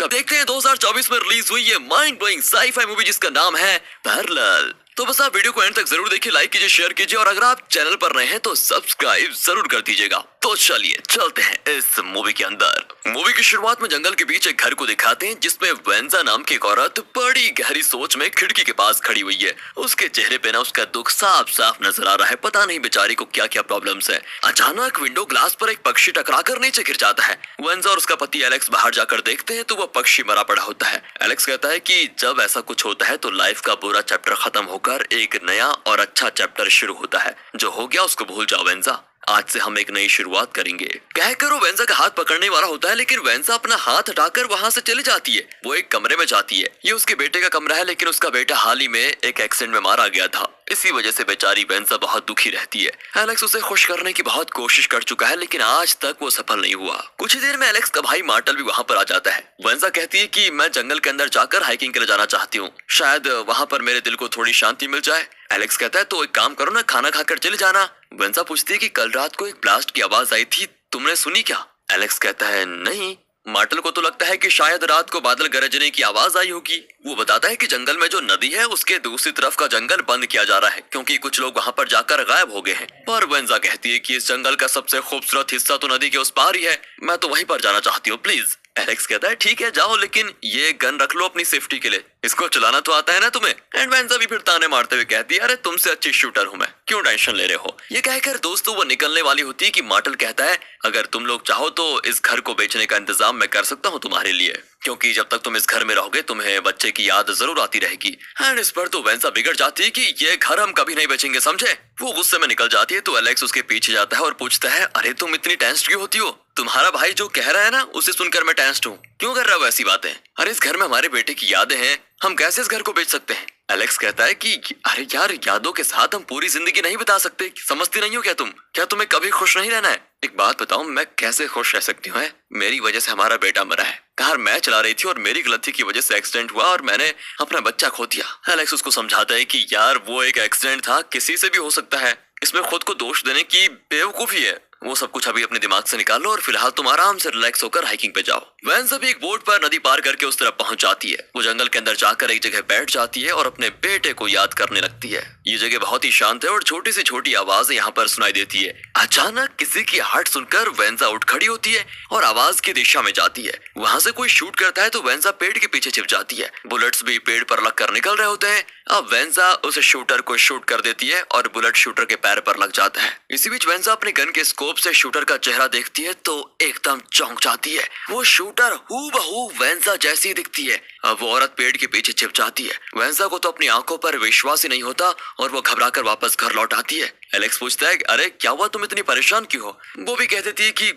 अब देखते हैं 2024 में रिलीज हुई ये माइंड ब्लोइंग साई-फाई मूवी जिसका नाम है पैरेलल। तो बस आप वीडियो को एंड तक जरूर देखिए, लाइक कीजिए, शेयर कीजिए और अगर आप चैनल पर नए हैं तो सब्सक्राइब जरूर कर दीजिएगा। तो चलिए चलते हैं इस मूवी के अंदर। मूवी की शुरुआत में जंगल के बीच एक घर को दिखाते हैं जिसमें वेंजा नाम की एक औरत बड़ी गहरी सोच में खिड़की के पास खड़ी हुई है। उसके चेहरे पे ना उसका दुख साफ साफ नजर आ रहा है। पता नहीं बेचारी को क्या क्या प्रॉब्लम्स है। अचानक विंडो ग्लास पर एक पक्षी टकराकर नीचे गिर जाता है। वेंजा और उसका पति एलेक्स बाहर जाकर देखते हैं तो वह पक्षी मरा पड़ा होता है। एलेक्स कहता है कि जब ऐसा कुछ होता है तो लाइफ का बुरा चैप्टर खत्म होकर एक नया और अच्छा चैप्टर शुरू होता है। जो हो गया उसको भूल जाओ वेंजा, आज से हम एक नई शुरुआत करेंगे। कहकर वो वेंजा का हाथ पकड़ने वाला होता है लेकिन वेंजा अपना हाथ हटाकर वहां से चली जाती है। वो एक कमरे में जाती है। ये उसके बेटे का कमरा है लेकिन उसका बेटा हाल ही में एक एक्सीडेंट में मारा गया था। इसी वजह से बेचारी वेंजा बहुत दुखी रहती है। एलेक्स उसे खुश करने की बहुत कोशिश कर चुका है लेकिन आज तक वो सफल नहीं हुआ। कुछ ही देर में एलेक्स का भाई मार्टल भी वहाँ पर आ जाता है। वेंजा कहती है कि मैं जंगल के अंदर जाकर हाइकिंग के लिए जाना चाहती हूँ, शायद वहाँ पर मेरे दिल को थोड़ी शांति मिल जाए। एलेक्स कहता है तो एक काम करो ना, खाना खाकर चले जाना। वेंजा पूछती है कि कल रात को एक ब्लास्ट की आवाज आई थी, तुमने सुनी क्या? एलेक्स कहता है नहीं। मार्टल को तो लगता है कि शायद रात को बादल गरजने की आवाज आई होगी। वो बताता है कि जंगल में जो नदी है उसके दूसरी तरफ का जंगल बंद किया जा रहा है क्योंकि कुछ लोग वहाँ पर जाकर गायब हो गए हैं। पर वेंजा कहती है कि इस जंगल का सबसे खूबसूरत हिस्सा तो नदी के उस पार ही है, मैं तो वहीं पर जाना चाहती हूँ, प्लीज। एलेक्स कहता है ठीक है जाओ, लेकिन ये गन रख लो अपनी सेफ्टी के लिए, इसको चलाना तो आता है ना तुम्हें। एंड वेंजा भी फिर ताने मारते हुए कहती है अरे तुमसे अच्छी शूटर हूँ मैं, क्यों टेंशन ले रहे हो। ये कहकर दोस्तों वो निकलने वाली होती है कि मार्टल कहता है अगर तुम लोग चाहो तो इस घर को बेचने का इंतजाम मैं कर सकता हूँ तुम्हारे लिए, क्योंकि जब तक तुम इस घर में रहोगे तुम्हें बच्चे की याद जरूर आती रहेगी। एंड इस पर तो वेंजा बिगड़ जाती है कि ये घर हम कभी नहीं बेचेंगे, समझे। वो गुस्से में निकल जाती है तो एलेक्स उसके पीछे जाता है और पूछता है अरे तुम इतनी टेंस्ड क्यों होती हो? तुम्हारा भाई जो कह रहा है ना उसे सुनकर मैं टेंस्ड हूँ, क्यों कर रहा हो ऐसी बातें? अरे इस घर में हमारे बेटे की यादें हैं, हम कैसे इस घर को बेच सकते हैं? एलेक्स कहता है कि अरे यार यादों के साथ हम पूरी जिंदगी नहीं बिता सकते, समझती नहीं हो क्या तुम? क्या तुम्हें कभी खुश नहीं रहना है? एक बात बताओ, मैं कैसे खुश रह सकती हूँ? मेरी वजह से हमारा बेटा मरा है, कार मैं चला रही थी और मेरी गलती की वजह से एक्सीडेंट हुआ और मैंने अपना बच्चा खो दिया। एलेक्स उसको समझाता है कि यार वो एक एक्सीडेंट था, किसी से भी हो सकता है, इसमें खुद को दोष देने की बेवकूफी है। वो सब कुछ अभी अपने दिमाग से निकालो और फिलहाल तुम आराम से रिलैक्स होकर हाइकिंग पे जाओ। वेंजा भी एक बोट पर नदी पार करके उस तरफ पहुंच जाती है। वो जंगल के अंदर जाकर एक जगह बैठ जाती है और अपने बेटे को याद करने लगती है। ये जगह बहुत ही शांत है और छोटी से छोटी आवाज यहाँ पर सुनाई देती है। अचानक किसी की हार्ट सुनकर वेंजा उठ खड़ी होती है और आवाज की दिशा में जाती है। वहाँ से कोई शूट करता है तो वेंजा पेड़ के पीछे छिप जाती है। बुलेट्स भी पेड़ पर लगकर निकल रहे होते हैं। अब वेंजा उस शूटर को शूट कर देती है और बुलेट शूटर के पैर पर लग जाता है। इसी बीच वेंजा अपने गन के स्कोप से शूटर का चेहरा देखती है तो एकदम चौंक जाती है। वो शूटर हूबहू वेंजा जैसी दिखती है। अब वो औरत पेड़ के पीछे छिप जाती है। वेंजा को तो अपनी आंखों पर विश्वास ही नहीं होता और वो घबराकर वापस घर लौट आती है। एलेक्स पूछता है अरे क्या हुआ, तुम इतनी परेशान क्यों हो? वो भी कह देती है कि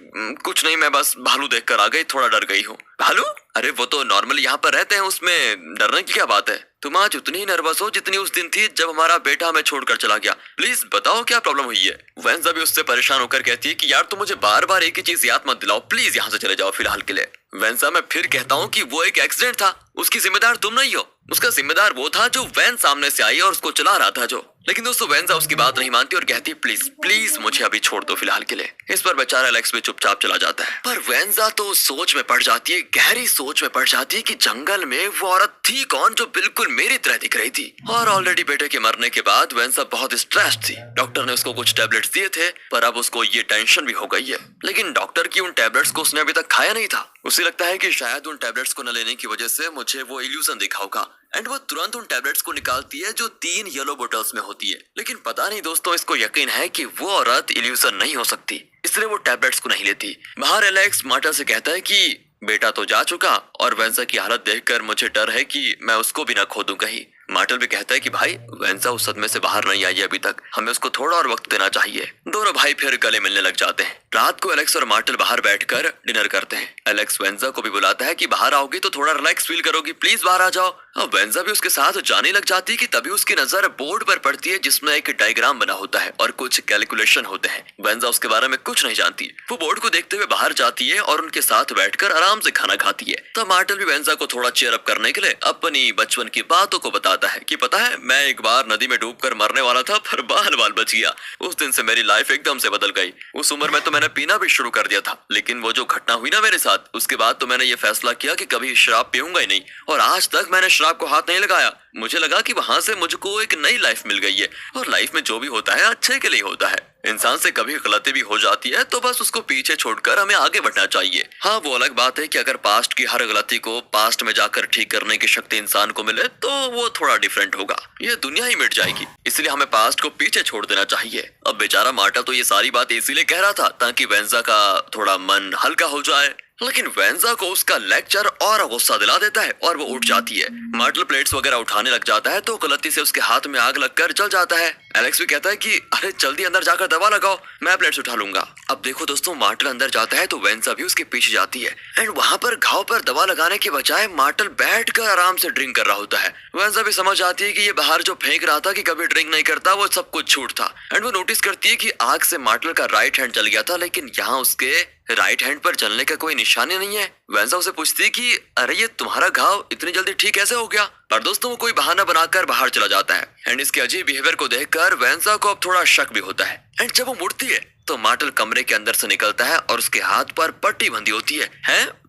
कुछ नहीं, मैं बस भालू देखकर आ गई, थोड़ा डर गई हूँ। भालू? अरे वो तो नॉर्मली यहाँ पर रहते हैं, उसमें डरने की क्या बात है? तुम आज उतनी ही नर्वस हो जितनी उस दिन थी जब हमारा बेटा हमें छोड़कर चला गया। प्लीज बताओ क्या प्रॉब्लम हुई है? वेंजा भी उससे परेशान होकर कहती है कि यार तुम मुझे बार बार एक ही चीज याद मत दिलाओ, प्लीज यहाँ से चले जाओ फिलहाल के लिए। वेंजा मैं फिर कहता हूँ कि वो एक एक्सीडेंट था, उसकी जिम्मेदार तुम नहीं हो, उसका जिम्मेदार वो था जो वैन सामने से आई और उसको चला रहा था जो। लेकिन दोस्तों वेंजा उसकी बात नहीं मानती और कहती है प्लीज प्लीज मुझे अभी छोड़ दो फिलहाल के लिए। इस पर बेचारा एलेक्स भी चुपचाप चला जाता है। पर वेंजा तो सोच में पड़ जाती है, गहरी सोच में पड़ जाती है कि जंगल में वो औरत थी कौन जो बिल्कुल मेरी तरह दिख रही थी। और ऑलरेडी बेटे के मरने के बाद वेंजा बहुत स्ट्रेस्ड थी। डॉक्टर ने उसको कुछ टैबलेट्स दिए थे पर अब उसको ये टेंशन भी हो गई है। लेकिन डॉक्टर की उन टैबलेट्स को उसने अभी तक खाया नहीं था। उसे लगता है कि शायद उन टैबलेट्स को न लेने की वजह से मुझे वो इल्यूजन दिखा होगा। एंड वो तुरंत उन टैबलेट्स को निकालती है जो 3 येलो बोतल्स में होती है। लेकिन पता नहीं दोस्तों इसको यकीन है कि वो औरत इल्यूजन नहीं हो सकती, इसलिए वो टैबलेट्स को नहीं लेती। बाहर एलेक्स मार्टल से कहता है कि बेटा तो जा चुका और वेंजा की हालत देखकर मुझे डर है कि मैं उसको भी ना खो दूं कहीं। मार्टल भी कहता है कि भाई वेंजा उस सदमे से बाहर नहीं आई है अभी तक, हमें उसको थोड़ा और वक्त देना चाहिए। दोनों भाई फिर गले मिलने लग जाते हैं। रात को एलेक्स और मार्टल बाहर बैठकर डिनर करते हैं। एलेक्स वेंजा को भी बुलाता है कि बाहर आओगी तो थोड़ा रिलैक्स फील करोगी, प्लीज बाहर आ जाओ। अब वेंजा भी उसके साथ जाने लग जाती है कि तभी उसकी नजर बोर्ड पर पड़ती है जिसमें एक डायग्राम बना होता है और कुछ कैलकुलेशन होते हैं। वेंजा उसके बारे में कुछ नहीं जानती। वो बोर्ड को देखते हुए बाहर जाती है और उनके साथ बैठकर आराम से खाना खाती है। तब मार्टल भी वेंजा को थोड़ा चेयर अप करने के लिए अपनी बचपन की बातों को बताता बताता है कि पता है मैं एक बार नदी में डूबकर मरने वाला था पर बाल बाल बच गया। उस दिन से मेरी लाइफ एकदम से बदल गई। उस उम्र में तो मैंने पीना भी शुरू कर दिया था, लेकिन वो जो घटना हुई ना मेरे साथ, उसके बाद तो मैंने ये फैसला किया कि कभी शराब पीऊंगा ही नहीं, और आज तक मैंने शराब को हाथ नहीं लगाया। मुझे लगा कि वहां से मुझको एक नई लाइफ मिल गई है, और लाइफ में जो भी होता है अच्छे के लिए होता है। इंसान से कभी गलती भी हो जाती है तो बस उसको पीछे छोड़कर हमें आगे बढ़ना चाहिए। हाँ, वो अलग बात है कि अगर पास्ट की हर गलती को पास्ट में जाकर ठीक करने की शक्ति इंसान को मिले तो वो थोड़ा डिफरेंट होगा, ये दुनिया ही मिट जाएगी। इसलिए हमें पास्ट को पीछे छोड़ देना चाहिए। अब बेचारा मार्टल तो ये सारी बात इसीलिए कह रहा था ताकि वेंजा का थोड़ा मन हल्का हो जाए, लेकिन वेंजा को उसका लेक्चर और गुस्सा दिला देता है और वो उठ जाती है। मार्टल प्लेट्स वगैरह उठाने लग जाता है तो गलती से उसके हाथ में आग लगकर जल जाता है। एलेक्स भी कहता है कि अरे जल्दी अंदर जाकर दवा लगाओ, मैं प्लेट्स उठा लूंगा। अब देखो दोस्तों, मार्टल अंदर जाता है तो वेंजा भी उसके पीछे जाती है, एंड वहां पर घाव पर दवा लगाने के बजाय मार्टल बैठकर आराम से ड्रिंक कर रहा होता है। वेंजा भी समझ आती है कि ये बाहर जो फेंक रहा था कि कभी ड्रिंक नहीं करता, वो सब कुछ झूठ था। एंड वो नोटिस करती है कि आग से मार्टल का राइट हैंड जल गया था, लेकिन यहाँ उसके राइट हैंड पर जलने का कोई निशानी नहीं है। वेंजा उसे पूछती है कि अरे ये तुम्हारा घाव इतनी जल्दी ठीक कैसे हो गया? पर दोस्तों वो कोई बहाना बनाकर बाहर चला जाता है, एंड इसके अजीब बिहेवियर को देखकर वेंजा को अब थोड़ा शक भी होता है। एंड जब वो मुड़ती है तो मार्टल कमरे के अंदर से निकलता है और उसके हाथ पर पट्टी बंधी होती है?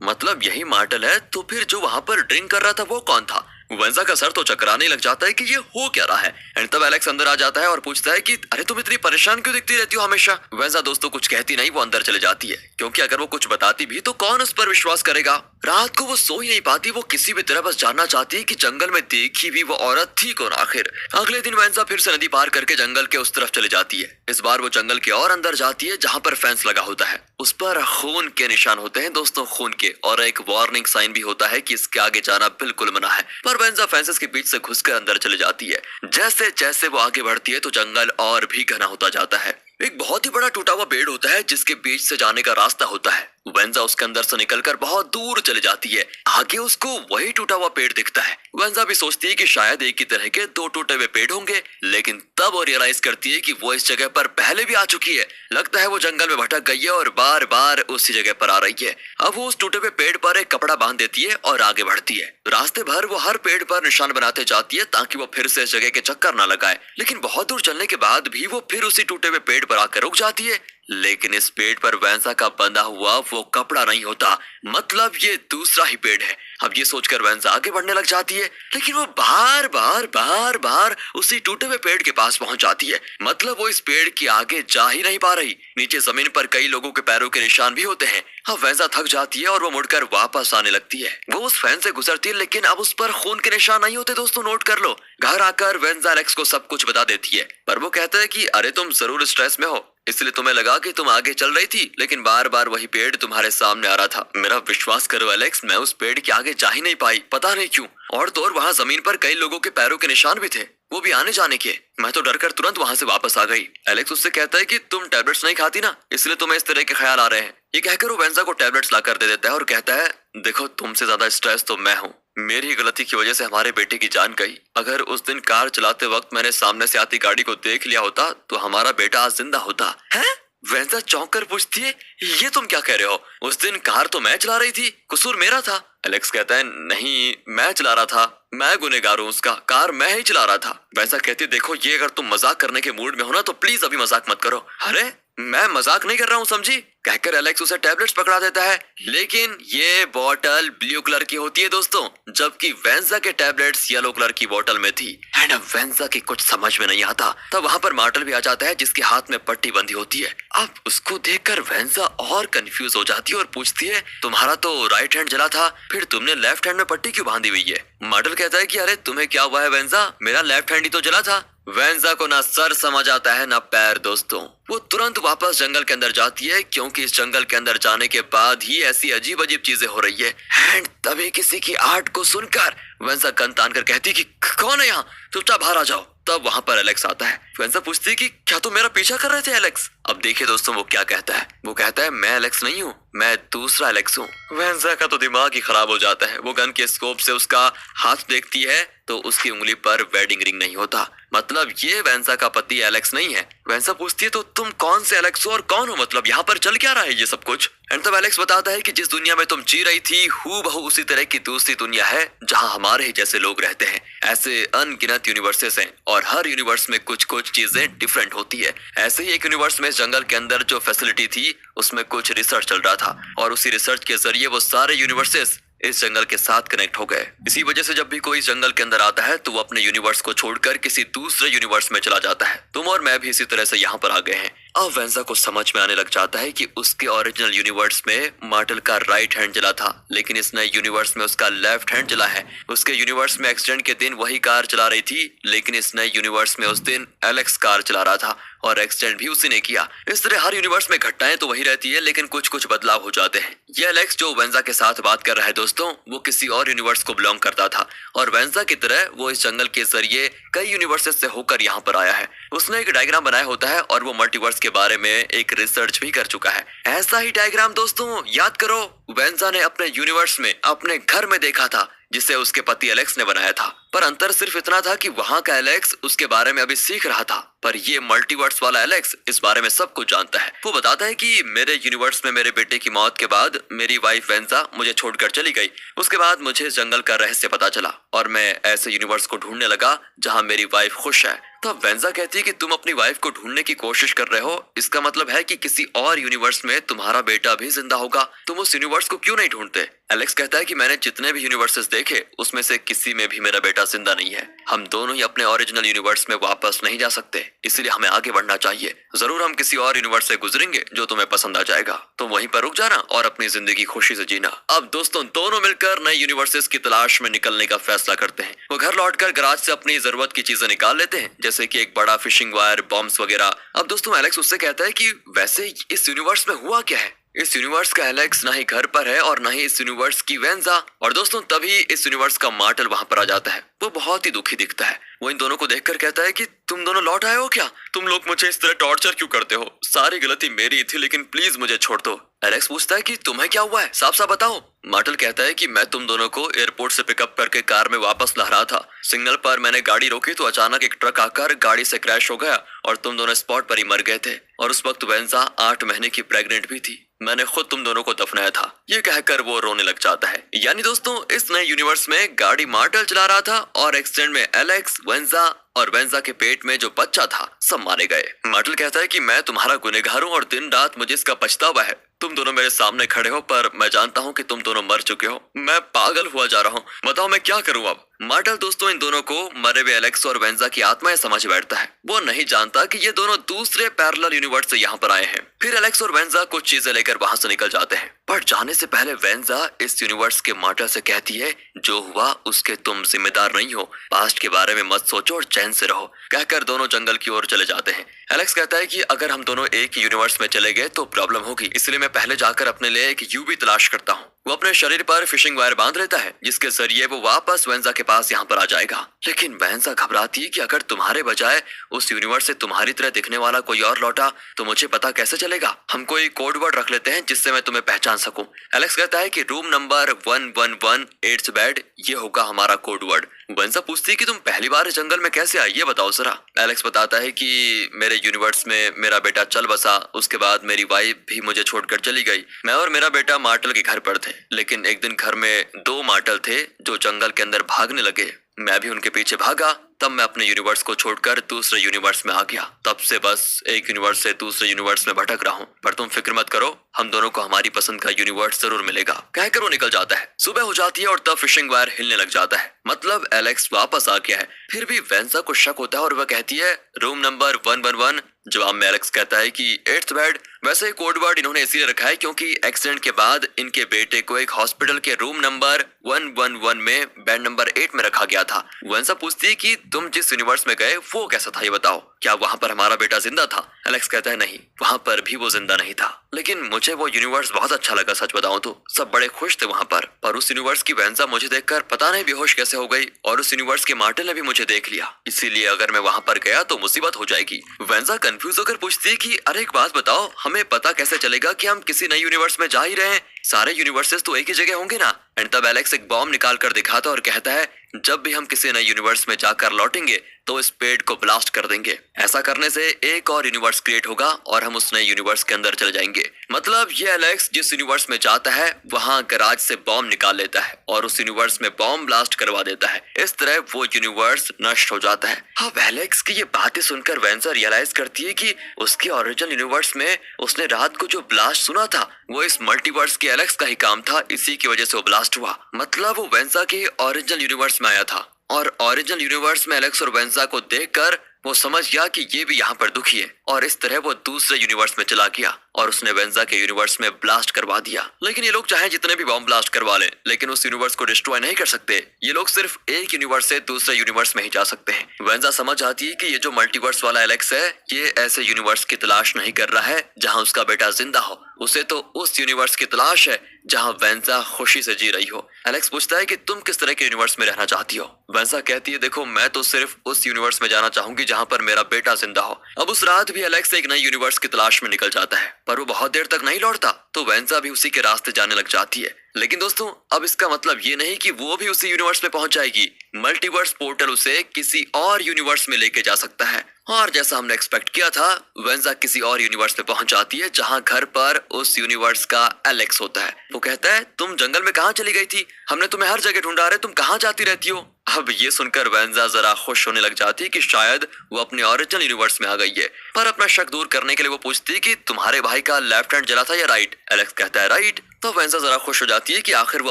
मतलब यही मार्टल है, तो फिर जो वहां पर ड्रिंक कर रहा था वो कौन था? वेंजा का सर तो चकराने लग जाता है कि ये हो क्या रहा है। एंड तब एलेक्स अंदर आ जाता है और पूछता है कि अरे तुम इतनी परेशान क्यों दिखती रहती हो हमेशा? वेंजा दोस्तों कुछ कहती नहीं, वो अंदर चले जाती है, क्योंकि अगर वो कुछ बताती भी तो कौन उस पर विश्वास करेगा। रात को वो सो ही नहीं पाती, वो किसी भी तरह बस जानना चाहती है कि जंगल में देखी भी वो औरत थी कौन आखिर। अगले दिन वेंजा फिर से नदी पार करके जंगल के उस तरफ चले जाती है। इस बार वो जंगल के और अंदर जाती है जहाँ पर फेंस लगा होता है। उस पर खून के निशान होते हैं दोस्तों, खून के, और एक वार्निंग साइन भी होता है कि इसके आगे जाना बिल्कुल मना है। पर वेंजा फेंसेस के बीच से घुसकर अंदर चले जाती है। जैसे जैसे वो आगे बढ़ती है तो जंगल और भी घना होता जाता है। एक बहुत ही बड़ा टूटा हुआ पेड़ होता है जिसके बीच से जाने का रास्ता होता है। वेंजा उसके अंदर से निकलकर बहुत दूर चली जाती है। आगे उसको वही टूटा हुआ पेड़ दिखता है। वेंजा भी सोचती है कि शायद एक ही तरह के दो टूटे हुए पेड़ होंगे, लेकिन तब वो रियलाइज करती है कि वो इस जगह पर पहले भी आ चुकी है। लगता है वो जंगल में भटक गई है और बार बार उसी जगह पर आ रही है। अब वो उस टूटे हुए पेड़ पर एक कपड़ा बांध देती है और आगे बढ़ती है। रास्ते भर वो हर पेड़ पर निशान बनाते जाती है ताकि वो फिर से इस जगह के चक्कर ना लगाए, लेकिन बहुत दूर चलने के बाद भी वो फिर उसी टूटे हुए पेड़ पर आकर रुक जाती है। लेकिन इस पेड़ पर वेंजा का बंधा हुआ वो कपड़ा नहीं होता, मतलब ये दूसरा ही पेड़ है। अब ये सोचकर वेंजा आगे बढ़ने लग जाती है, लेकिन वो बार बार उसी टूटे हुए पेड़ के पास पहुंच जाती है। मतलब वो इस पेड़ के आगे जा ही नहीं पा रही। नीचे जमीन पर कई लोगों के पैरों के निशान भी होते हैं। अब वेंजा थक जाती है और वो मुड़कर वापस आने लगती है। वो उस फैन से गुजरती है, लेकिन अब उस पर खून के निशान नहीं होते दोस्तों, नोट कर लो। घर आकर वेंजा एलेक्स को सब कुछ बता देती है, पर वो कहता है कि अरे तुम जरूर स्ट्रेस में हो, इसलिए तुम्हें लगा कि तुम आगे चल रही थी, लेकिन बार बार वही पेड़ तुम्हारे सामने आ रहा था। मेरा विश्वास करो एलेक्स, मैं उस पेड़ के आगे जा ही नहीं पाई, पता नहीं क्यों। और तो और वहाँ जमीन पर कई लोगों के पैरों के निशान भी थे, वो भी आने जाने के। मैं तो डरकर तुरंत वहाँ से वापस आ गई। एलेक्स उससे कहता है कि तुम टैबलेट्स नहीं खाती ना, इसलिए तुम्हें इस तरह के ख्याल आ रहे हैं। ये कहकर वो वेंजा को टैबलेट्स ला कर दे देता है और कहता है देखो तुमसे ज्यादा स्ट्रेस तो मैं हूँ। मेरी ही गलती की वजह से हमारे बेटे की जान गई। अगर उस दिन कार चलाते वक्त मैंने सामने से आती गाड़ी को देख लिया होता तो हमारा बेटा आज जिंदा होता है। वेंजा चौंक कर पूछती है ये तुम क्या कह रहे हो? उस दिन कार तो मैं चला रही थी, कसूर मेरा था। एलेक्स कहता है नहीं, मैं चला रहा था, मैं गुनहगार हूँ उसका, कार मैं ही चला रहा था। वेंजा कहती है देखो ये अगर तुम मजाक करने के मूड में हो ना तो प्लीज अभी मजाक मत करो। अरे मैं मजाक नहीं कर रहा हूँ समझी, कहकर एलेक्स उसे टैबलेट्स पकड़ा देता है। लेकिन ये बोतल ब्लू कलर की होती है दोस्तों, जबकि वेंजा के टैबलेट्स येलो कलर की बोतल में थी। एंड अब वेंजा की कुछ समझ में नहीं आता। तब वहां पर मार्टल भी आ जाता है जिसके हाथ में पट्टी बंधी होती है। अब उसको देखकर वेंजा और कंफ्यूज हो जाती है और पूछती है तुम्हारा तो राइट हैंड जला था, फिर तुमने लेफ्ट हैंड में पट्टी क्यों बांधी हुई है? मार्टल कहता है कि अरे तुम्हें क्या हुआ है वेंजा, मेरा लेफ्ट हैंड ही तो जला था। वेंजा को ना सर समझ आता है ना पैर दोस्तों। वो तुरंत वापस जंगल के अंदर जाती है, क्योंकि इस जंगल के अंदर जाने के बाद ही ऐसी अजीब अजीब चीजें हो रही है। एंड तभी किसी की आहट को सुनकर वेंजा कन तान कर कहती कि कौन है यहाँ, चुपचाप बाहर आ जाओ। तब वहां पर एलेक्स आता है। वेंसा पूछती है कि क्या तुम मेरा पीछा कर रहे थे एलेक्स? अब देखिए दोस्तों वो क्या कहता है। वो कहता है मैं एलेक्स नहीं हूँ, मैं दूसरा एलेक्स हूँ। वेंसा का तो दिमाग ही खराब हो जाता है। वो गन के स्कोप से उसका हाथ देखती है तो उसकी उंगली पर वेडिंग रिंग नहीं होता। मतलब ये वेंसा का पति एलेक्स नहीं है। वेंसा पूछती है तो तुम कौन से एलेक्स हो और कौन हो, मतलब यहाँ पर चल क्या रहा है ये सब कुछ? एंड तब एलेक्स बताता है कि जिस दुनिया में तुम जी रही थी हूबहू उसी तरह की दूसरी दुनिया है जहाँ हमारे ही जैसे लोग रहते हैं। ऐसे अनगिनत यूनिवर्सेस हैं और हर यूनिवर्स में कुछ कुछ चीजें डिफरेंट होती है। ऐसे ही एक यूनिवर्स में जंगल के अंदर जो फैसिलिटी थी उसमें कुछ रिसर्च चल रहा था और उसी रिसर्च के जरिए वो सारे यूनिवर्सेस इस जंगल के साथ कनेक्ट हो गए। इसी वजह से जब भी कोई जंगल के अंदर आता है तो वो अपने यूनिवर्स को छोड़कर किसी दूसरे यूनिवर्स में चला जाता है। तुम और मैं भी इसी तरह से यहाँ पर आ गए हैं। अब वेंसा को समझ में आने लग जाता है कि उसके ओरिजिनल यूनिवर्स में मार्टल का राइट हैंड जला था, लेकिन इस नए यूनिवर्स में उसका लेफ्ट हैंड जला है। उसके यूनिवर्स में एक्सीडेंट के दिन वही कार चला रही थी, लेकिन इस नए यूनिवर्स में उस दिन एलेक्स कार चला रहा था और एक्सीडेंट भी उसी ने किया। इस तरह हर यूनिवर्स में घटनाएं तो वही रहती है, लेकिन कुछ कुछ बदलाव हो जाते हैं। ये एलेक्स जो वेंसा के साथ बात कर रहा है दोस्तों, वो किसी और यूनिवर्स को बिलोंग करता था और वेंसा की तरह वो इस जंगल के जरिए कई यूनिवर्सेस से होकर यहाँ पर आया है। उसने एक डायग्राम बनाया होता है और वो मल्टीवर्स के बारे में एक रिसर्च भी कर चुका है। ऐसा ही डायग्राम दोस्तों याद करो वेंसा ने अपने यूनिवर्स में अपने घर में देखा था जिसे उसके पति एलेक्स ने बनाया था, पर अंतर सिर्फ इतना था कि वहाँ का एलेक्स उसके बारे में अभी सीख रहा था, पर ये मल्टीवर्स वाला एलेक्स इस बारे में सब कुछ जानता है। वो बताता है कि मेरे यूनिवर्स में मेरे बेटे की मौत के बाद मेरी वाइफ वेंसा मुझे छोड़कर चली गई। उसके बाद मुझे जंगल का रहस्य पता चला और मैं ऐसे यूनिवर्स को ढूंढने लगा जहाँ मेरी वाइफ खुश है। तब वेंसा कहती है कि तुम अपनी वाइफ को ढूंढने की कोशिश कर रहे हो, इसका मतलब है कि किसी और यूनिवर्स में तुम्हारा बेटा भी जिंदा होगा। तुम उस यूनिवर्स को क्यों नहीं ढूंढते? एलेक्स कहता है कि मैंने जितने भी यूनिवर्सेस देखे उसमें से किसी में भी मेरा बेटा जिंदा नहीं है। हम दोनों ही अपने ओरिजिनल यूनिवर्स में वापस नहीं जा सकते, इसलिए हमें आगे बढ़ना चाहिए। जरूर हम किसी और यूनिवर्स से गुजरेंगे जो तुम्हें पसंद आ जाएगा। तुम वहीं पर रुक जाना और अपनी जिंदगी खुशी से जीना। अब दोस्तों दोनों मिलकर नए यूनिवर्सेस की तलाश में निकलने का फैसला करते हैं। वो घर लौटकर गराज से अपनी जरूरत की चीजें निकाल लेते हैं, जैसे कि एक बड़ा फिशिंग वायर, बॉम्ब्स वगैरह। अब दोस्तों एलेक्स उससे कहता है कि वैसे इस यूनिवर्स में हुआ क्या है? इस यूनिवर्स का एलेक्स ना ही घर पर है और ना ही इस यूनिवर्स की वेंसा। और दोस्तों तभी इस यूनिवर्स का मार्टल वहां पर आ जाता है। वो बहुत ही दुखी दिखता है। वो इन दोनों को देखकर कहता है कि तुम दोनों लौट आए हो क्या? तुम लोग मुझे इस तरह टॉर्चर क्यों करते हो? सारी गलती मेरी थी, लेकिन प्लीज मुझे छोड़ दो। एलेक्स पूछता है कि तुम्हें क्या हुआ है, साफ साफ बताओ। मार्टल कहता है कि मैं तुम दोनों को एयरपोर्ट से पिकअप करके कार में वापस ला रहा था। सिग्नल पर मैंने गाड़ी रोकी तो अचानक एक ट्रक आकर गाड़ी से क्रैश हो गया और तुम दोनों स्पॉट पर ही मर गए थे। और उस वक्त वेंसा 8 महीने की प्रेग्नेंट भी थी। मैंने खुद तुम दोनों को दफनाया था। ये कहकर वो रोने लग जाता है। यानी दोस्तों इस नए यूनिवर्स में गाड़ी मार्टल चला रहा था और एक्सीडेंट में एलेक्स, वेंसा और वेंसा के पेट में जो बच्चा था सब मारे गए। मार्टल कहता है कि मैं तुम्हारा गुनहगार हूँ और दिन रात मुझे इसका पछतावा है। तुम दोनों मेरे सामने खड़े हो पर मैं जानता हूँ कि तुम दोनों मर चुके हो। मैं पागल हुआ जा रहा हूँ, बताओ मैं क्या करूँ अब? मार्टल दोस्तों इन दोनों को मरे हुए एलेक्स और वेंसा की आत्माएं समझ बैठता है। वो नहीं जानता कि ये दोनों दूसरे पैरेलल यूनिवर्स से यहाँ पर आए हैं। फिर एलेक्स और वेंसा कुछ चीजें लेकर वहां से निकल जाते हैं, पर जाने से पहले वेंसा इस यूनिवर्स के मार्टल से कहती है जो हुआ उसके तुम जिम्मेदार नहीं हो, पास्ट के बारे में मत सोचो और चैन से रहो। कहकर दोनों जंगल की ओर चले जाते हैं। एलेक्स कहता है कि अगर हम दोनों एक ही यूनिवर्स में चले गए तो प्रॉब्लम होगी, इसलिए मैं पहले जाकर अपने लिए एक यूवी तलाश करता हूँ। वो अपने शरीर पर फिशिंग वायर बांध लेता है जिसके जरिए वो वापस वेंसा के पास यहाँ पर आ जाएगा। लेकिन वेंसा घबराती है कि अगर तुम्हारे बजाय उस यूनिवर्स से तुम्हारी तरह दिखने वाला कोई और लौटा तो मुझे पता कैसे चलेगा? हम कोई कोड वर्ड रख लेते हैं जिससे मैं तुम्हें पहचान सकूं। एलेक्स कहता है कि रूम नंबर 1118 बेड, ये होगा हमारा कोड वर्ड। वेंसा पूछती है कि तुम पहली बार इस जंगल में कैसे आई, ये बताओ जरा। एलेक्स बताता है कि मेरे यूनिवर्स में मेरा बेटा चल बसा, उसके बाद मेरी वाइफ भी मुझे छोड़कर चली गई। मैं और मेरा बेटा मार्टल के घर पर थे, लेकिन एक दिन घर में 2 मार्टल थे जो जंगल के अंदर भागने लगे। मैं भी उनके पीछे भागा, तब मैं अपने यूनिवर्स को छोड़कर दूसरे यूनिवर्स में आ गया। तब से बस एक यूनिवर्स से दूसरे यूनिवर्स में भटक रहा हूँ, पर तुम फिक्र मत करो, हम दोनों को हमारी पसंद का यूनिवर्स जरूर मिलेगा। कहकर वो निकल जाता है। सुबह हो जाती है और तब फिशिंग वायर हिलने लग जाता है, मतलब एलेक्स वापस आ गया है। फिर भी वेंसा को शक होता है और वह कहती है रूम नंबर 111। जवाब में एलेक्स कहता है कि 8th बेड। वैसे कोड वर्ड इन्होंने इसीलिए रखा है क्योंकि एक्सीडेंट के बाद इनके बेटे को एक हॉस्पिटल के रूम नंबर 111 में बेड नंबर 8 में रखा गया था। वेंसा पूछती है कि तुम जिस यूनिवर्स में गए वो कैसा था ये बताओ, क्या वहाँ पर हमारा बेटा जिंदा था? एलेक्स कहता है नहीं, वहाँ पर भी वो जिंदा नहीं था, लेकिन मुझे वो यूनिवर्स बहुत अच्छा लगा, सच बताऊं तो सब बड़े खुश थे वहाँ पर उस यूनिवर्स की वेंसा मुझे देखकर पता नहीं बेहोश कैसे हो गई और उस यूनिवर्स के मार्टिन ने भी मुझे देख लिया, इसीलिए अगर मैं वहाँ पर गया तो मुसीबत हो जाएगी। वेंसा कंफ्यूज होकर पूछती है कि अरे एक बात बताओ, हमें पता कैसे चलेगा कि हम किसी नए यूनिवर्स में जा ही रहे हैं? सारे यूनिवर्सेस तो एक ही जगह होंगे ना। एंड तब एलेक्स एक बॉम्ब निकाल कर दिखाता और कहता है जब भी हम किसी नए यूनिवर्स में जाकर लौटेंगे तो इस पेड़ को ब्लास्ट कर देंगे। ऐसा करने से एक और यूनिवर्स क्रिएट होगा और हम उस नए यूनिवर्स के अंदर चले जाएंगे। मतलब ये एलेक्स जिस यूनिवर्स में जाता है वहाँ गैराज से बॉम्ब निकाल लेता है और उस यूनिवर्स में बॉम्ब ब्लास्ट करवा देता है। इस तरह वो यूनिवर्स नष्ट हो जाता है। अब एलेक्स की ये बातें सुनकर वेंसा रियलाइज करती है कि उसके ओरिजिनल यूनिवर्स में उसने रात को जो ब्लास्ट सुना था वो इस मल्टीवर्स के एलेक्स का ही काम था, इसी की वजह से वो ब्लास्ट हुआ। मतलब वो वेंसा के ओरिजिनल यूनिवर्स में आया था और ओरिजिनल यूनिवर्स में एलेक्स और वेंसा को देखकर वो समझ गया कि ये भी यहाँ पर दुखी है और इस तरह वो दूसरे यूनिवर्स में चला गया और उसने वेंसा के यूनिवर्स में ब्लास्ट करवा दिया। लेकिन ये लोग चाहे जितने भी बॉम्ब ब्लास्ट करवा लें लेकिन उस यूनिवर्स को डिस्ट्रॉय नहीं कर सकते। ये लोग सिर्फ एक यूनिवर्स से दूसरे यूनिवर्स में ही जा सकते हैं। वेंसा समझ आती है कि ये जो मल्टीवर्स वाला एलेक्स है ये ऐसे यूनिवर्स की तलाश नहीं कर रहा है जहाँ उसका बेटा जिंदा हो, उसे तो उस यूनिवर्स की तलाश है जहाँ वेंसा खुशी से जी रही हो। एलेक्स पूछता है कि तुम किस तरह के यूनिवर्स में रहना चाहती हो? वेंसा कहती है देखो मैं तो सिर्फ उस यूनिवर्स में जाना चाहूंगी जहाँ पर मेरा बेटा जिंदा हो। अब उस रात भी एलेक्स एक नई यूनिवर्स की तलाश में निकल जाता है पर वो बहुत देर तक नहीं लौटता तो वेंसा भी उसी के रास्ते जाने लग जाती है। लेकिन दोस्तों अब इसका मतलब ये नहीं कि वो भी उसी यूनिवर्स में पहुंच जाएगी। मल्टीवर्स पोर्टल उसे किसी और यूनिवर्स में लेके जा सकता है और जैसा हमने एक्सपेक्ट किया था वेंसा किसी और यूनिवर्स में पहुंच जाती है जहां घर पर उस यूनिवर्स का एलेक्स होता है। वो कहता है तुम जंगल में कहाँ चली गई थी? हमने तुम्हें हर जगह ढूंढा रहे, तुम कहाँ जाती रहती हो? अब ये सुनकर वेंसा जरा खुश होने लग जाती है कि शायद वो अपने ओरिजिनल यूनिवर्स में आ गई है, पर अपना शक दूर करने के लिए वो पूछती है कि तुम्हारे भाई का लेफ्ट हैंड जला था या राइट? एलेक्स कहता है राइट। तो वेंसा जरा खुश हो जाती है कि आखिर वो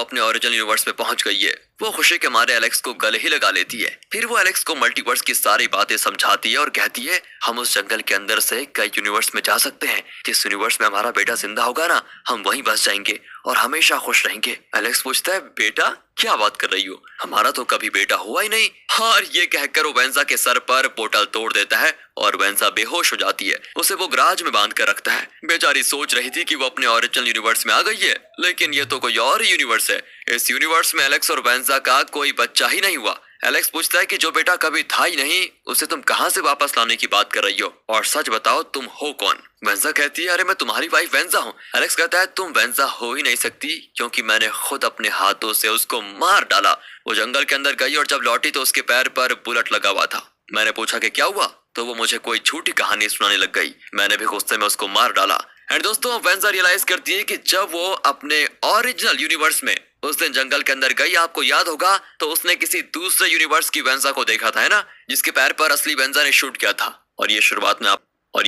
अपने ओरिजिनल यूनिवर्स में पहुंच गई है। वो खुशी के मारे एलेक्स को गले ही लगा लेती है। फिर वो एलेक्स को मल्टीवर्स की सारी बातें समझाती है और कहती है हम उस जंगल के अंदर से कई यूनिवर्स में जा सकते हैं, जिस यूनिवर्स में हमारा बेटा जिंदा होगा ना हम वहीं बस जाएंगे और हमेशा खुश रहेंगे। एलेक्स पूछता है बेटा क्या बात कर रही हो, हमारा तो कभी बेटा हुआ ही नहीं। और ये कहकर वो वेंसा के सर पर पोर्टल तोड़ देता है और वेंसा बेहोश हो जाती है। उसे वो गराज में बांध कर रखता है। बेचारी सोच रही थी कि वो अपने ओरिजिनल यूनिवर्स में आ गई है लेकिन ये तो कोई और ही यूनिवर्स है। इस यूनिवर्स में एलेक्स और वेंसा का कोई बच्चा ही नहीं हुआ। एलेक्स पूछता है कि जो बेटा कभी था ही नहीं उसे तुम कहां से वापस लाने की बात कर रही हो और सच बताओ तुम हो कौन? वेंसा कहती है अरे मैं तुम्हारी वाइफ वेंसा हूँ। एलेक्स कहता है तुम वेंसा हो ही नहीं सकती क्योंकि मैंने खुद अपने हाथों से उसको मार डाला। वो जंगल के अंदर गई और जब लौटी तो उसके पैर पर बुलेट लगा हुआ था। मैंने पूछा कि क्या हुआ तो वो मुझे कोई झूठी कहानी सुनाने लग गई। मैंने भी गुस्से में उसको मार डाला। एंड दोस्तों वेंसा रियलाइज करती है कि जब वो अपने ओरिजिनल यूनिवर्स में उस दिन जंगल के अंदर गई, आपको याद होगा तो उसने किसी दूसरे यूनिवर्स की वेंसा को देखा था है ना, जिसके पैर पर असली वेंसा ने शूट किया था। और ये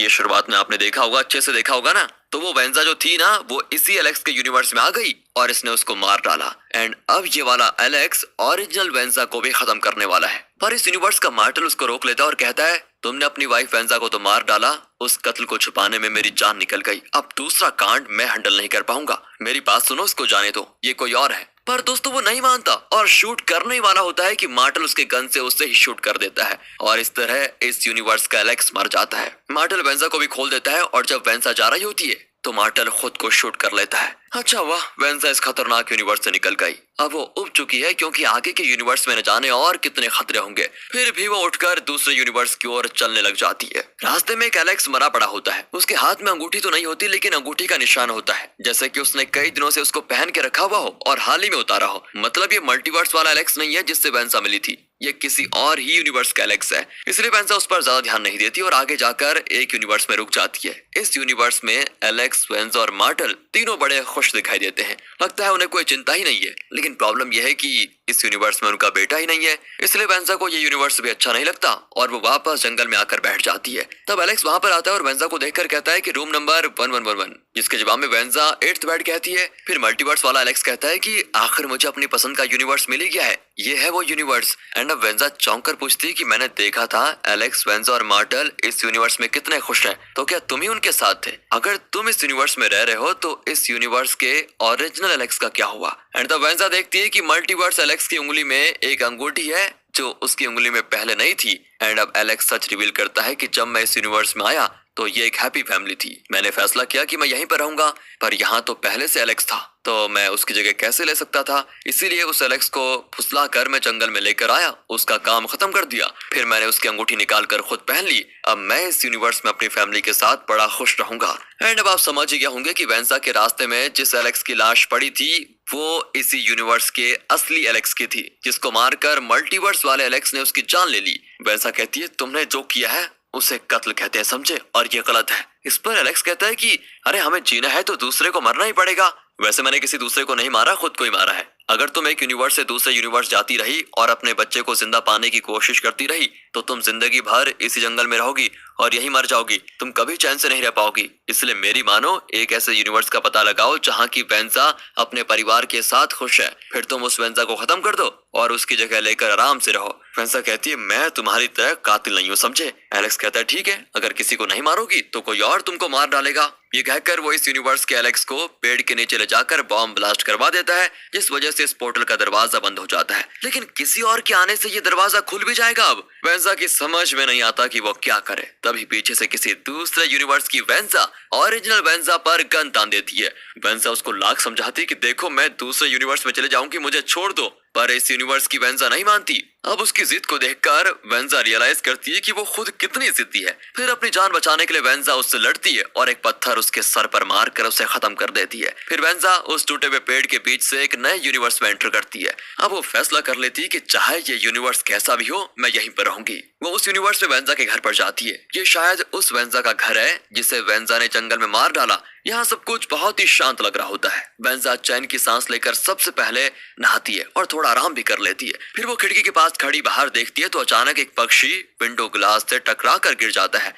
शुरुआत में आपने देखा होगा, अच्छे से देखा होगा ना। तो वो वेंसा जो थी ना वो इसी एलेक्स के यूनिवर्स में आ गई और इसने उसको मार डाला। एंड अब ये वाला एलेक्स ओरिजिनल वेंसा को भी खत्म करने वाला है। पर इस यूनिवर्स का मार्टल उसको रोक लेता है और कहता है तुमने अपनी वाइफ वेंसा को तो मार डाला, उस कत्ल को छुपाने में मेरी जान निकल गई। अब दूसरा कांड मैं हैंडल नहीं कर पाऊंगा, मेरी बात सुनो, उसको जाने दो, ये कोई और है। पर दोस्तों वो नहीं मानता और शूट करने ही वाला होता है कि मार्टल उसके गन से उससे ही शूट कर देता है और इस तरह इस यूनिवर्स का एलेक्स मर जाता है। मार्टल वेंसा को भी खोल देता है और जब वेंसा जा रही होती है तो मार्टल खुद को शूट कर लेता है। अच्छा वाह, वेंसा इस खतरनाक यूनिवर्स से निकल गई। अब वो उब चुकी है क्योंकि आगे के यूनिवर्स में न जाने और कितने खतरे होंगे। फिर भी वो उठकर दूसरे यूनिवर्स की ओर चलने लग जाती है। रास्ते में एक एलेक्स मरा पड़ा होता है। उसके हाथ में अंगूठी तो नहीं होती लेकिन अंगूठी का निशान होता है, जैसे कि उसने कई दिनों से उसको पहन के रखा हुआ हो और हाल ही में उतारा हो। मतलब ये मल्टीवर्स वाला एलेक्स नहीं है जिससे वेंसा मिली थी, ये किसी और ही यूनिवर्स का एलेक्स है। इसलिए वेंसा उस पर ज्यादा ध्यान नहीं देती और आगे जाकर एक यूनिवर्स में रुक जाती है। इस यूनिवर्स में एलेक्स, वेंसा और मार्टल तीनों बड़े खुश दिखाई देते हैं। लगता है उन्हें कोई चिंता ही नहीं है। लेकिन प्रॉब्लम यह है कि इस यूनिवर्स में उनका बेटा ही नहीं है, इसलिए वेंजा को ये यूनिवर्स भी अच्छा नहीं लगता और वो वापस जंगल में आकर बैठ जाती है। तब एलेक्स वहाँ पर आता है और वेंजा को देखकर कहता है कि रूम नंबर 1111, जिसके जवाब में वेंजा 8th बेड कहती है। फिर मल्टीवर्स वाला एलेक्स कहता है कि आखिर मुझे अपनी पसंद का यूनिवर्स मिल ही गया है, ये है वो यूनिवर्स। एंड अब वेंजा चौंक कर पूछती है कि मैंने देखा था एलेक्स, वेंजा और मार्टल इस यूनिवर्स में कितने खुश हैं, तो क्या तुम ही उनके साथ थे? अगर तुम इस यूनिवर्स में रह रहे हो तो इस यूनिवर्स के ओरिजिनल एलेक्स का क्या हुआ? एंड तब वेंजा देखती है कि मल्टीवर्स एलेक्स की उंगली में एक अंगूठी है जो उसकी उंगली में पहले नहीं थी। एंड अब एलेक्स सच रिवील करता है कि जब मैं इस यूनिवर्स में आया तो ये एक हैप्पी फैमिली थी। मैंने फैसला किया कि मैं यहीं पर रहूंगा, पर यहाँ तो पहले से एलेक्स था, तो मैं उसकी जगह कैसे ले सकता था? इसीलिए उस एलेक्स को फुसला कर मैं जंगल में लेकर आया, उसका काम खत्म कर दिया, फिर मैंने उसकी अंगूठी निकाल कर खुद पहन ली। अब मैं इस यूनिवर्स में अपनी फैमिली के साथ बड़ा खुश रहूंगा। एंड अब आप समझ ही गए होंगे कि वेंजा के रास्ते में जिस एलेक्स की लाश पड़ी थी वो इसी यूनिवर्स के असली एलेक्स की थी, जिसको मारकर मल्टीवर्स वाले एलेक्स ने उसकी जान ले ली। वेंजा कहती है तुमने जो किया है उसे कत्ल कहते हैं, समझे, और ये गलत है। इस पर एलेक्स कहता है कि अरे हमें जीना है तो दूसरे को मरना ही पड़ेगा। वैसे मैंने किसी दूसरे को नहीं मारा, खुद को ही मारा है। अगर तुम एक यूनिवर्स से दूसरे यूनिवर्स जाती रही और अपने बच्चे को जिंदा पाने की कोशिश करती रही तो तुम जिंदगी भर इसी जंगल में रहोगी और यहीं मर जाओगी, तुम कभी चैन से नहीं रह पाओगी। इसलिए मेरी मानो, एक ऐसे यूनिवर्स का पता लगाओ जहाँ की वेंजा अपने परिवार के साथ खुश है, फिर तुम उस वेंजा को खत्म कर दो और उसकी जगह लेकर आराम से रहो। वेंजा कहती है मैं तुम्हारी तरह कातिल नहीं हूँ, समझे। एलेक्स कहता है ठीक है, अगर किसी को नहीं मारोगी तो कोई और तुमको मार डालेगा। ये कहकर वो इस यूनिवर्स के एलेक्स को पेड़ के नीचे ले जाकर बॉम्ब ब्लास्ट करवा देता है, जिस वजह से इस पोर्टल का दरवाजा बंद हो जाता है। लेकिन किसी और के आने से ये दरवाजा खुल भी जाएगा। अब वेंजा की समझ में नहीं आता कि वो क्या करे। तभी पीछे से किसी दूसरे यूनिवर्स की वेंजा ओरिजिनल वेंजा पर गन तान देती है। वेंजा उसको लाख समझाती कि देखो मैं दूसरे यूनिवर्स में चले जाऊंगी, मुझे छोड़ दो, पर इस यूनिवर्स की वेंजा नहीं मानती। अब उसकी जिद को देखकर वेंजा रियलाइज करती है कि वो खुद कितनी जिद्दी है। फिर अपनी जान बचाने के लिए वेंजा उससे लड़ती है और एक पत्थर उसके सर पर मारकर उसे खत्म कर देती है। फिर वेंजा उस टूटे हुए पेड़ के बीच से एक नए यूनिवर्स में एंटर करती है। अब वो फैसला कर लेती है कि चाहे ये यूनिवर्स कैसा भी हो मैं यहीं पर रहूंगी। वो उस यूनिवर्स में वेंजा के घर पर जाती है। ये शायद उस वेंजा का घर है जिसे वेंजा ने जंगल में मार डाला। यहाँ सब कुछ बहुत ही शांत लग रहा होता है। वेंजा चैन की सांस लेकर सबसे पहले नहाती है और थोड़ा आराम भी कर लेती है। फिर वो खिड़की के पास खड़ी बाहर देखती है तो अचानक एक पक्षी विंडो ग्लास से टकरा कर गिर जाता है।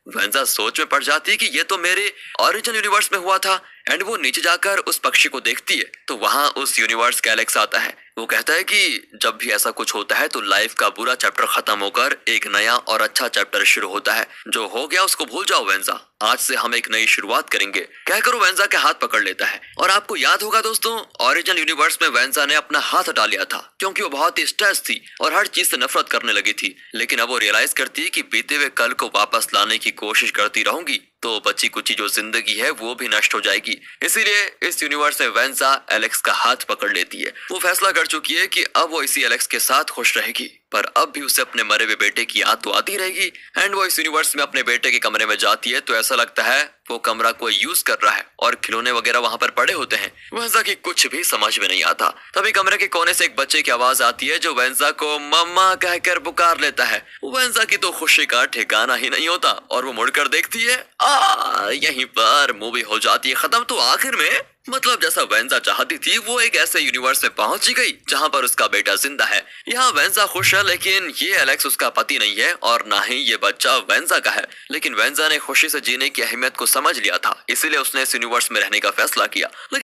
वेंजा सोच में पड़ जाती है कि ये तो मेरे ओरिजिनल यूनिवर्स में हुआ था। एंड वो नीचे जाकर उस पक्षी को देखती है तो वहां उस यूनिवर्स का एलेक्स आता है। वो कहता है कि जब भी ऐसा कुछ होता है तो लाइफ का बुरा चैप्टर खत्म होकर एक नया और अच्छा चैप्टर शुरू होता है। जो हो गया उसको भूल जाओ वेंजा, आज से हम एक नई शुरुआत करेंगे। कहकर वेंजा के हाथ पकड़ लेता है। और आपको याद होगा दोस्तों, ओरिजिनल यूनिवर्स में वेंजा ने अपना हाथ हटा लिया था क्योंकि वो बहुत ही स्ट्रेस थी और हर चीज से नफरत करने लगी थी। लेकिन अब वो रियलाइज करती है कि बीते हुए कल को वापस लाने की कोशिश करती रहूंगी तो बची कुची जो जिंदगी है वो भी नष्ट हो जाएगी। इसीलिए इस यूनिवर्स में वेंजा एलेक्स का हाथ पकड़ लेती है। वो फैसला कर चुकी है कि अब वो इसी एलेक्स के साथ खुश रहेगी, पर अब भी उसे अपने मरे हुए बेटे की याद तो आती रहेगी। एंड वो इस यूनिवर्स में अपने बेटे के कमरे में जाती है तो ऐसा लगता है वो कमरा कोई यूज कर रहा है और खिलौने वगैरह वहां पर पड़े होते हैं। वेंजा की कुछ भी समझ में नहीं आता। तभी कमरे के कोने से एक बच्चे की आवाज आती है जो वेंजा को मम्मा कहकर पुकार लेता है। वेंजा की तो खुशी का ठिकाना ही नहीं होता और वो मुड़कर देखती है, यहीं पर मूवी हो जाती है खत्म। तो आखिर में मतलब जैसा वेंजा चाहती थी वो एक ऐसे यूनिवर्स में पहुंच गई जहां पर उसका बेटा जिंदा है। यहाँ वेंजा खुश है, लेकिन ये एलेक्स उसका पति नहीं है और ना ही ये बच्चा वेंजा का है। लेकिन वेंजा ने खुशी से जीने की अहमियत को समझ लिया था, इसीलिए उसने इस यूनिवर्स में रहने का फैसला किया।